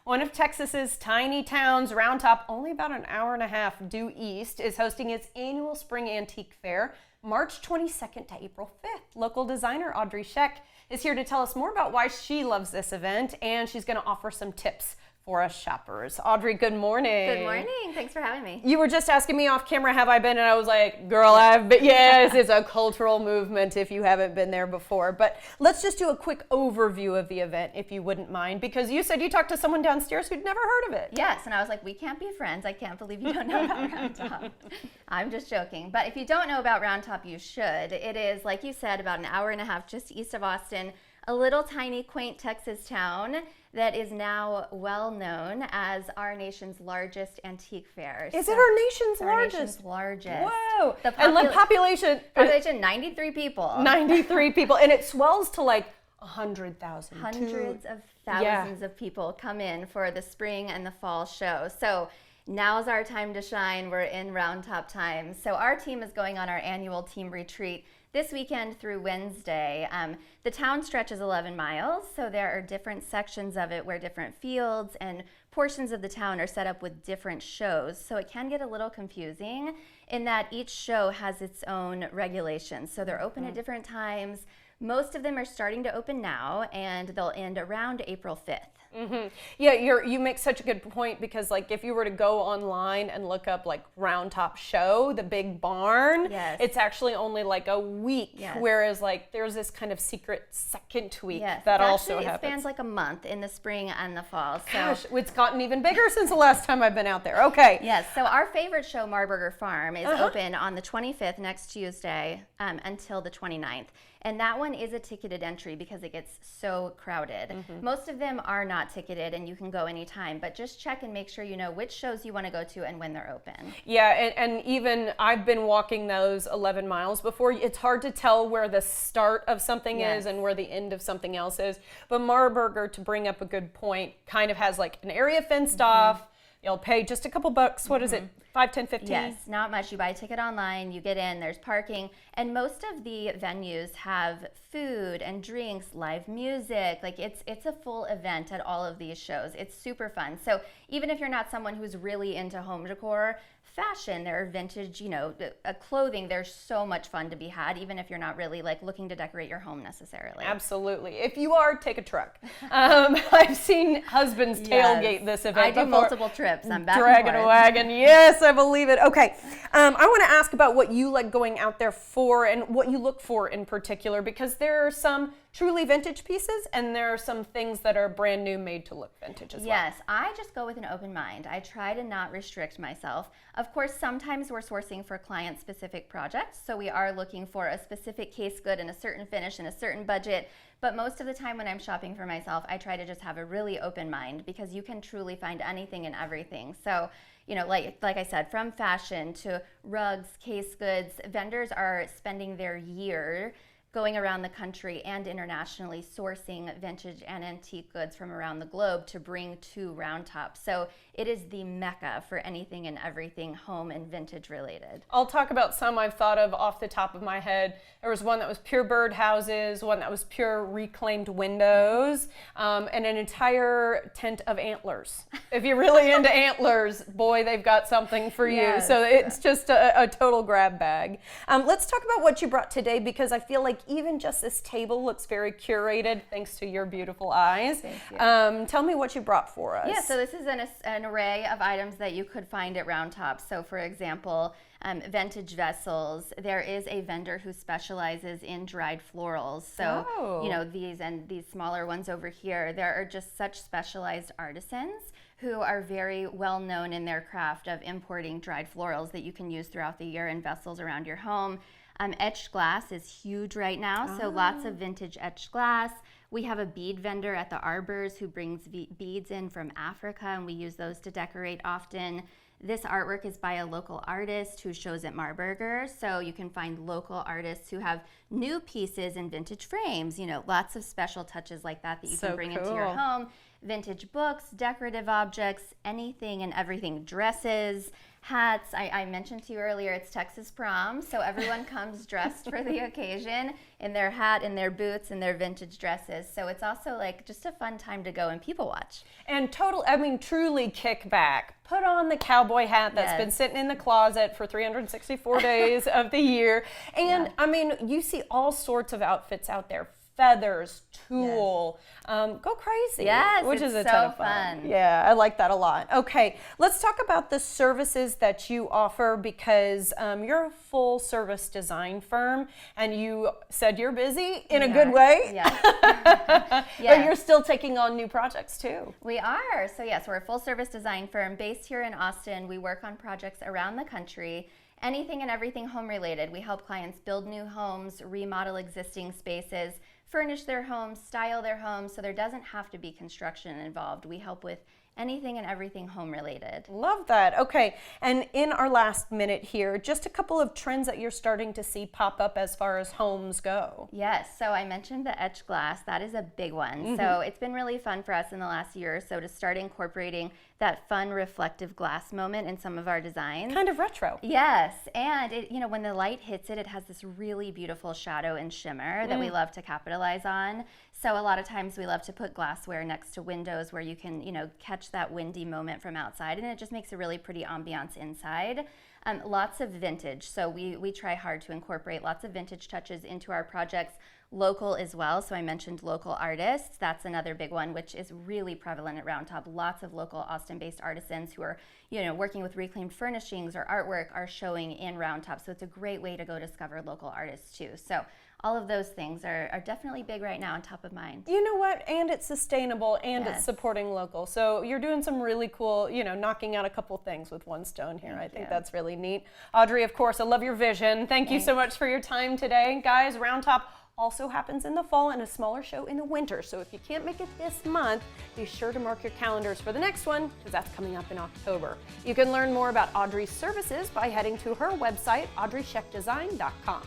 One of Texas's tiny towns, Round Top, only about an hour and a half due east, is hosting its annual Spring Antique Fair, March 22nd to April 5th. Local designer Audrey Scheck is here to tell us more about why she loves this event, and she's going to offer some tips for us shoppers. Audrey, good morning. Good morning. Thanks for having me. You were just asking me off camera, have I been? And I was like, girl, I've been. Yes, it's a cultural movement if you haven't been there before. But let's just do a quick overview of the event, if you wouldn't mind, because you said you talked to someone downstairs who'd never heard of it. Yes, and I was like, we can't be friends. I can't believe you don't know about Round Top. I'm just joking. But if you don't know about Round Top, you should. It is, like you said, about an hour and a half just east of Austin, a little tiny, quaint Texas town that is now well known as our nation's largest antique fair. Is it our nation's largest? Our nation's largest. Whoa. And the population? Population, 93 people. 93 people. And it swells to like 100,000. Hundreds of thousands of people come in for the spring and the fall show. So now's our time to shine. We're in Round Top time. So our team is going on our annual team retreat this weekend through Wednesday. The town stretches 11 miles, so there are different sections of it where different fields and portions of the town are set up with different shows. So it can get a little confusing in that each show has its own regulations. So they're open at different times. Most of them are starting to open now, and they'll end around April 5th. Mm-hmm. Yeah, you make such a good point, because like if you were to go online and look up like Round Top Show, the big barn, it's actually only like a week, whereas like there's this kind of secret second week that also happens. It spans like a month in the spring and the fall. So gosh, it's gotten even bigger since the last time I've been out there. Okay. Yes, so our favorite show, Marburger Farm, is open on the 25th, next Tuesday, until the 29th. And that one is a ticketed entry because it gets so crowded. Most of them are not ticketed and you can go anytime, but just check and make sure you know which shows you want to go to and when they're open. Yeah, and even I've been walking those 11 miles before. It's hard to tell where the start of something is and where the end of something else is. But Marburger, to bring up a good point, kind of has like an area fenced off. You'll pay just a couple bucks. What is it? 5, 10, 15? Yes, not much. You buy a ticket online, you get in, there's parking, and most of the venues have food and drinks, live music. Like it's a full event at all of these shows. It's super fun. So even if you're not someone who's really into home decor, fashion, there are vintage, clothing, there's so much fun to be had, even if you're not really like looking to decorate your home necessarily. Absolutely. If you are, take a truck. I've seen husbands tailgate this event I do before. multiple trips. I'm back Dragging and forth. a wagon. Yes, I believe it. Okay. I want to ask about what you like going out there for and what you look for in particular, because there are some truly vintage pieces and there are some things that are brand new, made to look vintage as well. Yes, I just go with an open mind. I try to not restrict myself. Of course, sometimes we're sourcing for client-specific projects, so we are looking for a specific case good and a certain finish and a certain budget. But most of the time when I'm shopping for myself, I try to just have a really open mind, because you can truly find anything and everything. So, like I said, from fashion to rugs, case goods, vendors are spending their year going around the country and internationally sourcing vintage and antique goods from around the globe to bring to Round Top. So it is the mecca for anything and everything home and vintage related. I'll talk about some I've thought of off the top of my head. There was one that was pure bird houses, one that was pure reclaimed windows, and an entire tent of antlers. If you're really into antlers, boy, they've got something for you. So it's just a total grab bag. Let's talk about what you brought today, because I feel like even just this table looks very curated thanks to your beautiful eyes. Thank you. Tell me what you brought for us. Yeah, so this is an array of items that you could find at Round Top. So for example, vintage vessels. There is a vendor who specializes in dried florals. So, these smaller ones over here, there are just such specialized artisans who are very well known in their craft of importing dried florals that you can use throughout the year in vessels around your home. Etched glass is huge right now, so lots of vintage etched glass. We have a bead vendor at the Arbors who brings beads in from Africa, and we use those to decorate often. This artwork is by a local artist who shows at Marburger, so you can find local artists who have new pieces in vintage frames, lots of special touches like that you can bring into your home. Vintage books, decorative objects, anything and everything, dresses, hats. I mentioned to you earlier, it's Texas prom, so everyone comes dressed for the occasion in their hat and their boots and their vintage dresses. spaces. So it's also like just a fun time to go and people watch. And truly kick back. Put on the cowboy hat that's been sitting in the closet for 364 days of the year. And you see all sorts of outfits out there. Feathers, tulle, go crazy. Yes, which is a so ton of fun. Yeah, I like that a lot. Okay, let's talk about the services that you offer, because you're a full service design firm, and you said you're busy in a good way. Yeah. But you're still taking on new projects too. We are. So yes, we're a full service design firm based here in Austin. We work on projects around the country. Anything and everything home related. We help clients build new homes, remodel existing spaces, furnish their homes, style their homes, so there doesn't have to be construction involved. We help with anything and everything home related. Love that. Okay, and in our last minute here, just a couple of trends that you're starting to see pop up as far as homes go. Yes, so I mentioned the etched glass. That is a big one. So it's been really fun for us in the last year or so to start incorporating that fun reflective glass moment in some of our designs. Kind of retro. Yes, and it, when the light hits it, it has this really beautiful shadow and shimmer that we love to capitalize on. So a lot of times we love to put glassware next to windows where you can, catch that windy moment from outside, and it just makes a really pretty ambiance inside. Lots of vintage, so we try hard to incorporate lots of vintage touches into our projects. Local as well, so I mentioned local artists. That's another big one, which is really prevalent at Round Top. Lots of local Austin-based artisans who are, working with reclaimed furnishings or artwork are showing in Round Top. So it's a great way to go discover local artists too. So all of those things are definitely big right now and top of mind. You know what? And it's sustainable, and it's supporting local. So you're doing some really cool, knocking out a couple things with one stone here. I think that's really neat. Audrey, of course, I love your vision. Thank you so much for your time today. Guys, Round Top also happens in the fall and a smaller show in the winter. So if you can't make it this month, be sure to mark your calendars for the next one, because that's coming up in October. You can learn more about Audrey's services by heading to her website, audreyscheckdesign.com.